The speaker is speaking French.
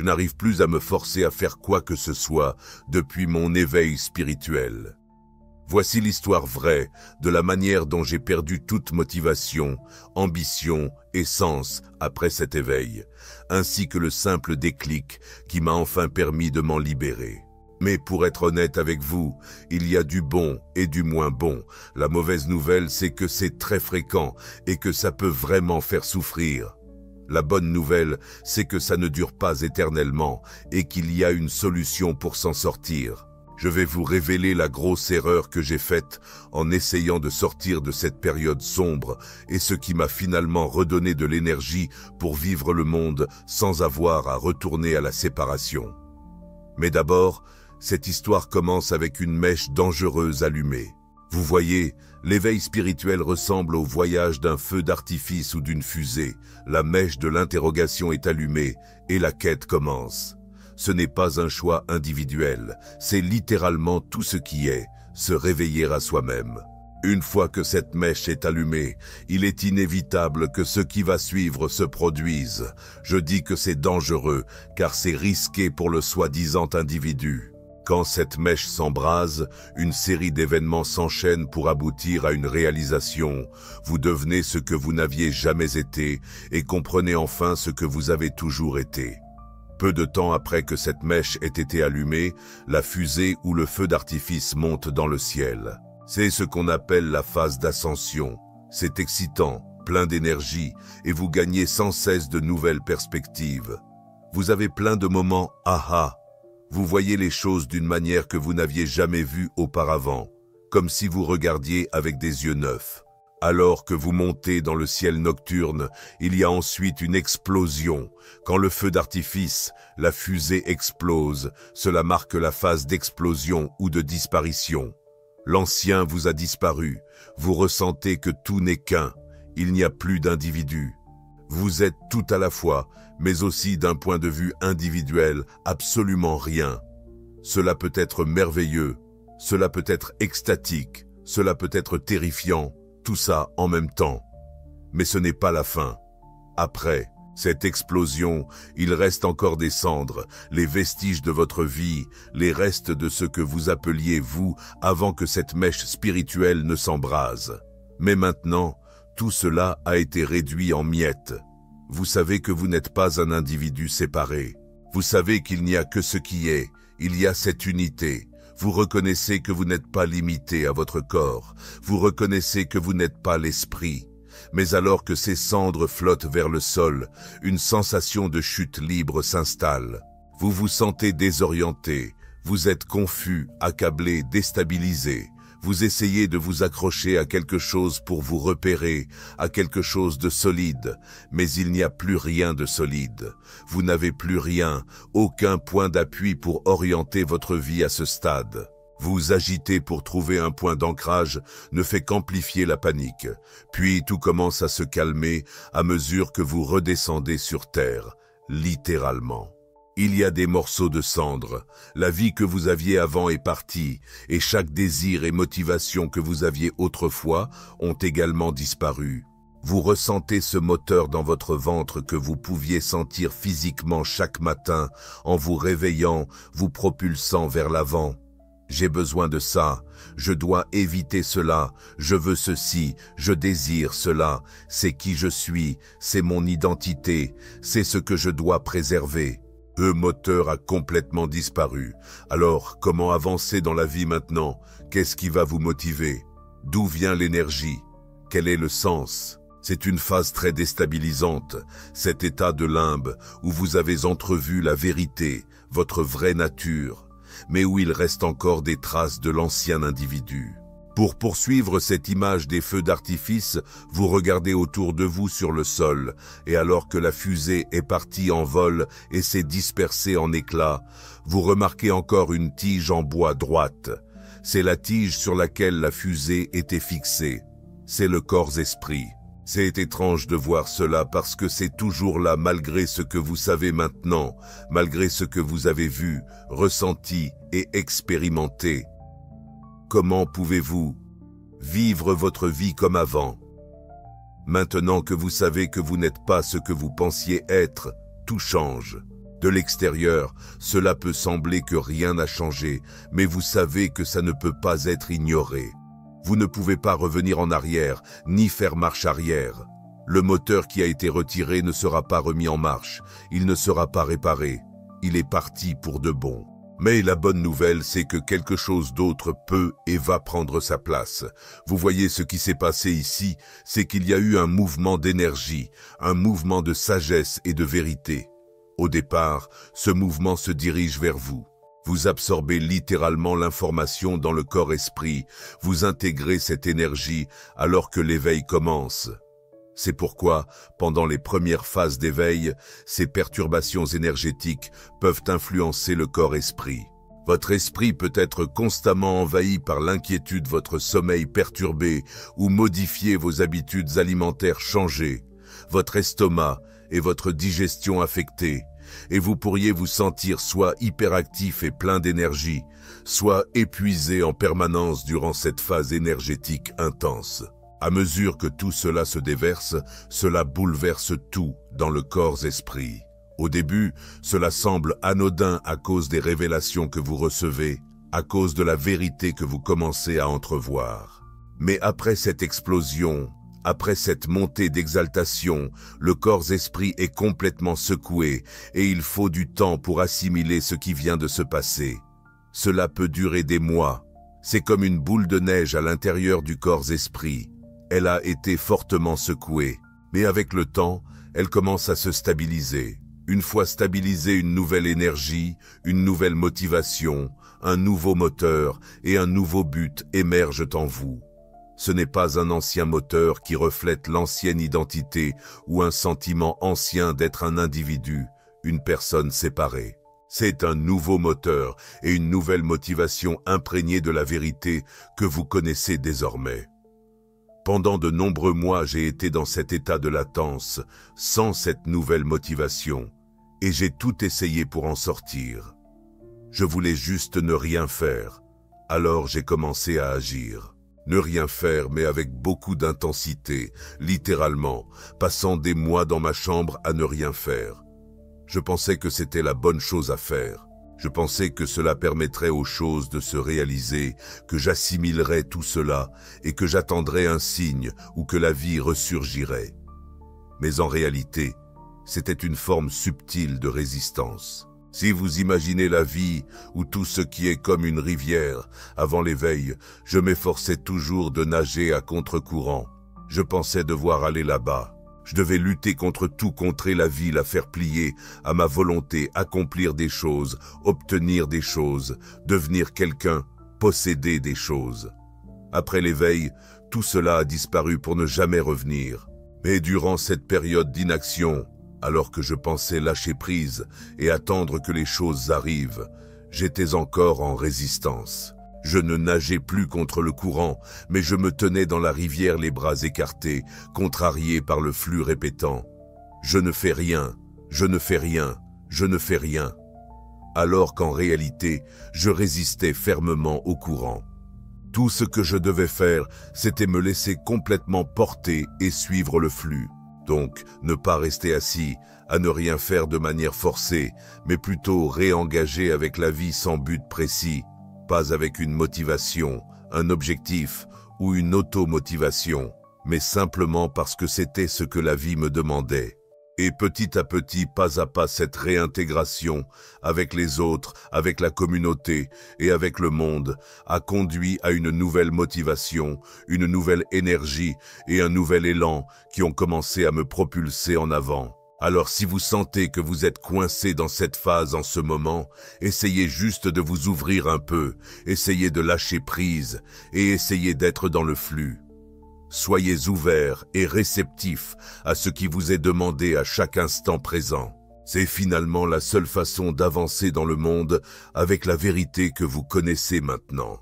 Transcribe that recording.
Je n'arrive plus à me forcer à faire quoi que ce soit depuis mon éveil spirituel. Voici l'histoire vraie de la manière dont j'ai perdu toute motivation, ambition et sens après cet éveil, ainsi que le simple déclic qui m'a enfin permis de m'en libérer. Mais pour être honnête avec vous, il y a du bon et du moins bon. La mauvaise nouvelle, c'est que c'est très fréquent et que ça peut vraiment faire souffrir. La bonne nouvelle, c'est que ça ne dure pas éternellement et qu'il y a une solution pour s'en sortir. Je vais vous révéler la grosse erreur que j'ai faite en essayant de sortir de cette période sombre et ce qui m'a finalement redonné de l'énergie pour vivre le monde sans avoir à retourner à la séparation. Mais d'abord, cette histoire commence avec une mèche dangereuse allumée. Vous voyez, l'éveil spirituel ressemble au voyage d'un feu d'artifice ou d'une fusée. La mèche de l'interrogation est allumée et la quête commence. Ce n'est pas un choix individuel, c'est littéralement tout ce qui est, se réveiller à soi-même. Une fois que cette mèche est allumée, il est inévitable que ce qui va suivre se produise. Je dis que c'est dangereux, car c'est risqué pour le soi-disant individu. Quand cette mèche s'embrase, une série d'événements s'enchaînent pour aboutir à une réalisation. Vous devenez ce que vous n'aviez jamais été et comprenez enfin ce que vous avez toujours été. Peu de temps après que cette mèche ait été allumée, la fusée ou le feu d'artifice monte dans le ciel. C'est ce qu'on appelle la phase d'ascension. C'est excitant, plein d'énergie, et vous gagnez sans cesse de nouvelles perspectives. Vous avez plein de moments « aha ». Vous voyez les choses d'une manière que vous n'aviez jamais vue auparavant, comme si vous regardiez avec des yeux neufs. Alors que vous montez dans le ciel nocturne, il y a ensuite une explosion. Quand le feu d'artifice, la fusée explose, cela marque la phase d'explosion ou de disparition. L'ancien vous a disparu, vous ressentez que tout n'est qu'un, il n'y a plus d'individu. Vous êtes tout à la fois, mais aussi d'un point de vue individuel, absolument rien. Cela peut être merveilleux, cela peut être extatique, cela peut être terrifiant, tout ça en même temps. Mais ce n'est pas la fin. Après cette explosion, il reste encore des cendres, les vestiges de votre vie, les restes de ce que vous appeliez vous avant que cette mèche spirituelle ne s'embrase. Mais maintenant, tout cela a été réduit en miettes. Vous savez que vous n'êtes pas un individu séparé. Vous savez qu'il n'y a que ce qui est, il y a cette unité. Vous reconnaissez que vous n'êtes pas limité à votre corps. Vous reconnaissez que vous n'êtes pas l'esprit. Mais alors que ces cendres flottent vers le sol, une sensation de chute libre s'installe. Vous vous sentez désorienté, vous êtes confus, accablé, déstabilisé. Vous essayez de vous accrocher à quelque chose pour vous repérer, à quelque chose de solide, mais il n'y a plus rien de solide. Vous n'avez plus rien, aucun point d'appui pour orienter votre vie à ce stade. Vous agitez pour trouver un point d'ancrage ne fait qu'amplifier la panique. Puis tout commence à se calmer à mesure que vous redescendez sur terre, littéralement. Il y a des morceaux de cendres. La vie que vous aviez avant est partie, et chaque désir et motivation que vous aviez autrefois ont également disparu. Vous ressentez ce moteur dans votre ventre que vous pouviez sentir physiquement chaque matin en vous réveillant, vous propulsant vers l'avant. J'ai besoin de ça, je dois éviter cela, je veux ceci, je désire cela, c'est qui je suis, c'est mon identité, c'est ce que je dois préserver. Le moteur a complètement disparu. Alors, comment avancer dans la vie maintenant? Qu'est-ce qui va vous motiver? D'où vient l'énergie? Quel est le sens? C'est une phase très déstabilisante, cet état de limbe où vous avez entrevu la vérité, votre vraie nature, mais où il reste encore des traces de l'ancien individu. Pour poursuivre cette image des feux d'artifice, vous regardez autour de vous sur le sol, et alors que la fusée est partie en vol et s'est dispersée en éclats, vous remarquez encore une tige en bois droite. C'est la tige sur laquelle la fusée était fixée. C'est le corps-esprit. C'est étrange de voir cela parce que c'est toujours là malgré ce que vous savez maintenant, malgré ce que vous avez vu, ressenti et expérimenté. Comment pouvez-vous vivre votre vie comme avant? Maintenant que vous savez que vous n'êtes pas ce que vous pensiez être, tout change. De l'extérieur, cela peut sembler que rien n'a changé, mais vous savez que ça ne peut pas être ignoré. Vous ne pouvez pas revenir en arrière, ni faire marche arrière. Le moteur qui a été retiré ne sera pas remis en marche, il ne sera pas réparé. Il est parti pour de bon. Mais la bonne nouvelle, c'est que quelque chose d'autre peut et va prendre sa place. Vous voyez ce qui s'est passé ici, c'est qu'il y a eu un mouvement d'énergie, un mouvement de sagesse et de vérité. Au départ, ce mouvement se dirige vers vous. Vous absorbez littéralement l'information dans le corps-esprit, vous intégrez cette énergie alors que l'éveil commence. C'est pourquoi, pendant les premières phases d'éveil, ces perturbations énergétiques peuvent influencer le corps-esprit. Votre esprit peut être constamment envahi par l'inquiétude, votre sommeil perturbé ou modifier vos habitudes alimentaires changées, votre estomac et votre digestion affectée, et vous pourriez vous sentir soit hyperactif et plein d'énergie, soit épuisé en permanence durant cette phase énergétique intense. À mesure que tout cela se déverse, cela bouleverse tout dans le corps-esprit. Au début, cela semble anodin à cause des révélations que vous recevez, à cause de la vérité que vous commencez à entrevoir. Mais après cette explosion, après cette montée d'exaltation, le corps-esprit est complètement secoué et il faut du temps pour assimiler ce qui vient de se passer. Cela peut durer des mois. C'est comme une boule de neige à l'intérieur du corps-esprit. Elle a été fortement secouée, mais avec le temps, elle commence à se stabiliser. Une fois stabilisée, une nouvelle énergie, une nouvelle motivation, un nouveau moteur et un nouveau but émergent en vous. Ce n'est pas un ancien moteur qui reflète l'ancienne identité ou un sentiment ancien d'être un individu, une personne séparée. C'est un nouveau moteur et une nouvelle motivation imprégnée de la vérité que vous connaissez désormais. Pendant de nombreux mois, j'ai été dans cet état de latence, sans cette nouvelle motivation, et j'ai tout essayé pour en sortir. Je voulais juste ne rien faire, alors j'ai commencé à agir. Ne rien faire, mais avec beaucoup d'intensité, littéralement, passant des mois dans ma chambre à ne rien faire. Je pensais que c'était la bonne chose à faire. Je pensais que cela permettrait aux choses de se réaliser, que j'assimilerais tout cela et que j'attendrais un signe ou que la vie ressurgirait. Mais en réalité, c'était une forme subtile de résistance. Si vous imaginez la vie ou tout ce qui est comme une rivière, avant l'éveil, je m'efforçais toujours de nager à contre-courant. Je pensais devoir aller là-bas. Je devais lutter contre tout, contrer la vie, la faire plier à ma volonté, accomplir des choses, obtenir des choses, devenir quelqu'un, posséder des choses. Après l'éveil, tout cela a disparu pour ne jamais revenir. Mais durant cette période d'inaction, alors que je pensais lâcher prise et attendre que les choses arrivent, j'étais encore en résistance. Je ne nageais plus contre le courant, mais je me tenais dans la rivière les bras écartés, contrarié par le flux répétant « Je ne fais rien, je ne fais rien, je ne fais rien », alors qu'en réalité, je résistais fermement au courant. Tout ce que je devais faire, c'était me laisser complètement porter et suivre le flux. Donc, ne pas rester assis, à ne rien faire de manière forcée, mais plutôt réengager avec la vie sans but précis, pas avec une motivation, un objectif ou une automotivation, mais simplement parce que c'était ce que la vie me demandait. Et petit à petit, pas à pas, cette réintégration avec les autres, avec la communauté et avec le monde a conduit à une nouvelle motivation, une nouvelle énergie et un nouvel élan qui ont commencé à me propulser en avant. Alors si vous sentez que vous êtes coincé dans cette phase en ce moment, essayez juste de vous ouvrir un peu, essayez de lâcher prise et essayez d'être dans le flux. Soyez ouverts et réceptifs à ce qui vous est demandé à chaque instant présent. C'est finalement la seule façon d'avancer dans le monde avec la vérité que vous connaissez maintenant.